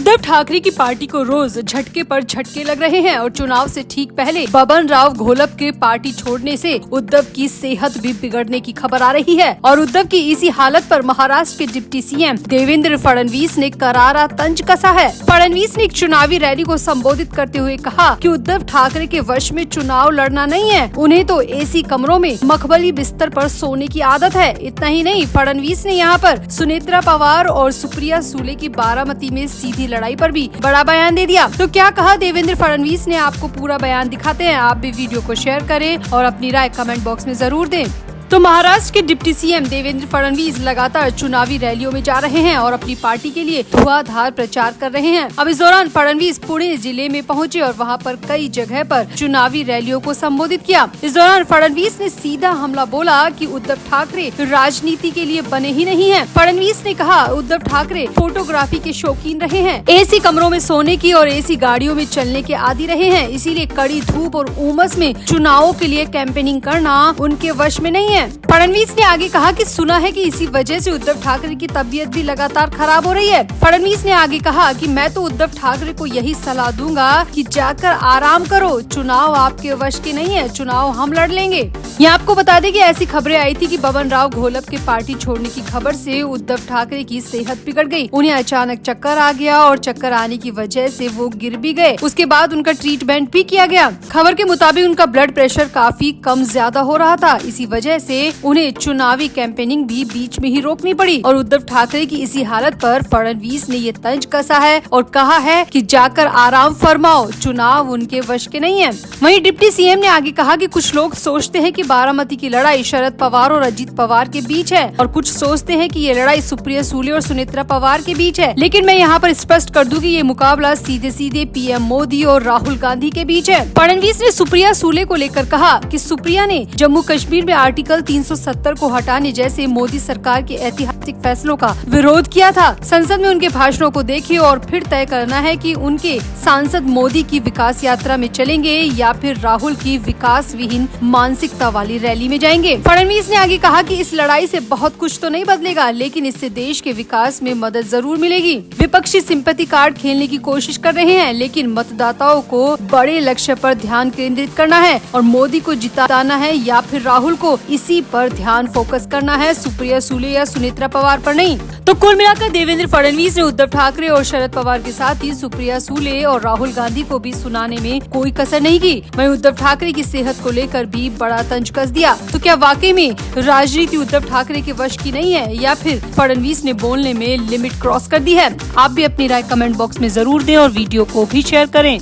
उद्धव ठाकरे की पार्टी को रोज झटके पर झटके लग रहे हैं और चुनाव से ठीक पहले बबन राव घोलप के पार्टी छोड़ने से उद्धव की सेहत भी बिगड़ने की खबर आ रही है। और उद्धव की इसी हालत पर महाराष्ट्र के डिप्टी सीएम देवेंद्र फडणवीस ने करारा तंज कसा है। फडणवीस ने एक चुनावी रैली को संबोधित करते हुए कहा कि उद्धव ठाकरे के वश में चुनाव लड़ना नहीं है, उन्हें तो एसी कमरों में मखमली बिस्तर पर सोने की आदत है। इतना ही नहीं, फडणवीस ने यहाँ पर सुनेत्रा पवार और सुप्रिया सुले की बारामती में सीधी लड़ाई पर भी बड़ा बयान दे दिया। तो क्या कहा देवेंद्र फडणवीस ने, आपको पूरा बयान दिखाते हैं। आप भी वीडियो को शेयर करें और अपनी राय कमेंट बॉक्स में जरूर दें। तो महाराष्ट्र के डिप्टी सीएम देवेंद्र फडणवीस लगातार चुनावी रैलियों में जा रहे हैं और अपनी पार्टी के लिए धुआंधार प्रचार कर रहे हैं। अब इस दौरान फडणवीस पुणे जिले में पहुंचे और वहां पर कई जगह पर चुनावी रैलियों को संबोधित किया। इस दौरान फडणवीस ने सीधा हमला बोला कि उद्धव ठाकरे राजनीति के लिए बने ही नहीं है। फडणवीस ने कहा, उद्धव ठाकरे फोटोग्राफी के शौकीन रहे हैं, एसी कमरों में सोने की और एसी गाड़ियों में चलने के आदी रहे हैं, इसीलिए कड़ी धूप और उमस में चुनावों के लिए कैंपेनिंग करना उनके वश में नहीं है। फडणवीस ने आगे कहा कि सुना है कि इसी वजह से उद्धव ठाकरे की तबीयत भी लगातार खराब हो रही है। फडणवीस ने आगे कहा कि मैं तो उद्धव ठाकरे को यही सलाह दूंगा कि जाकर आराम करो, चुनाव आपके वश के नहीं है, चुनाव हम लड़ लेंगे। यहाँ आपको बता दें कि ऐसी खबरें आई थी कि बबन राव घोलप के पार्टी छोड़ने की खबर से उद्धव ठाकरे की सेहत बिगड़ गई। उन्हें अचानक चक्कर आ गया और चक्कर आने की वजह से वो गिर भी गए। उसके बाद उनका ट्रीटमेंट भी किया गया। खबर के मुताबिक उनका ब्लड प्रेशर काफी कम ज्यादा हो रहा था, इसी वजह से उन्हें चुनावी कैंपेनिंग भी बीच में ही रोकनी पड़ी। और उद्धव ठाकरे की इसी हालत पर फडणवीस ने ये तंज कसा है और कहा है कि जाकर आराम फरमाओ, चुनाव उनके वश के नहीं है। वहीं डिप्टी सीएम ने आगे कहा कि कुछ लोग सोचते हैं कि बारामती की लड़ाई शरद पवार और अजीत पवार के बीच है और कुछ सोचते हैं कि ये लड़ाई सुप्रिया सुले और सुनेत्रा पवार के बीच है, लेकिन मैं यहाँ पर स्पष्ट कर दूं कि ये मुकाबला सीधे सीधे पीएम मोदी और राहुल गांधी के बीच है। फडणवीस ने सुप्रिया सुले को लेकर कहा कि सुप्रिया ने जम्मू कश्मीर में आर्टिकल 370 को हटाने जैसे मोदी सरकार के ऐतिहासिक फैसलों का विरोध किया था। संसद में उनके भाषणों को देखिए और फिर तय करना है कि उनके सांसद मोदी की विकास यात्रा में चलेंगे या फिर राहुल की विकास विहीन मानसिकता वाली रैली में जाएंगे। फडणवीस ने आगे कहा कि इस लड़ाई से बहुत कुछ तो नहीं बदलेगा, लेकिन इससे देश के विकास में मदद जरूर मिलेगी। विपक्षी सिंपैथी कार्ड खेलने की कोशिश कर रहे हैं, लेकिन मतदाताओं को बड़े लक्ष्य पर ध्यान केंद्रित करना है और मोदी को जिताना है या फिर राहुल को, इसी पर ध्यान फोकस करना है, सुप्रिया सुले या सुनेत्रा पवार पर नहीं। तो कुल मिलाकर देवेंद्र फडणवीस ने उद्धव ठाकरे और शरद पवार के साथ ही सुप्रिया सुले और राहुल गांधी को भी सुनाने में कोई कसर नहीं की। वहीं उद्धव ठाकरे की सेहत को लेकर भी बड़ा तंज कस दिया। तो क्या वाकई में राजनीति उद्धव ठाकरे के वश की नहीं है या फिर फडणवीस ने बोलने में लिमिट क्रॉस कर दी है? आप भी अपनी राय कमेंट बॉक्स में जरूर दें और वीडियो को भी शेयर करें।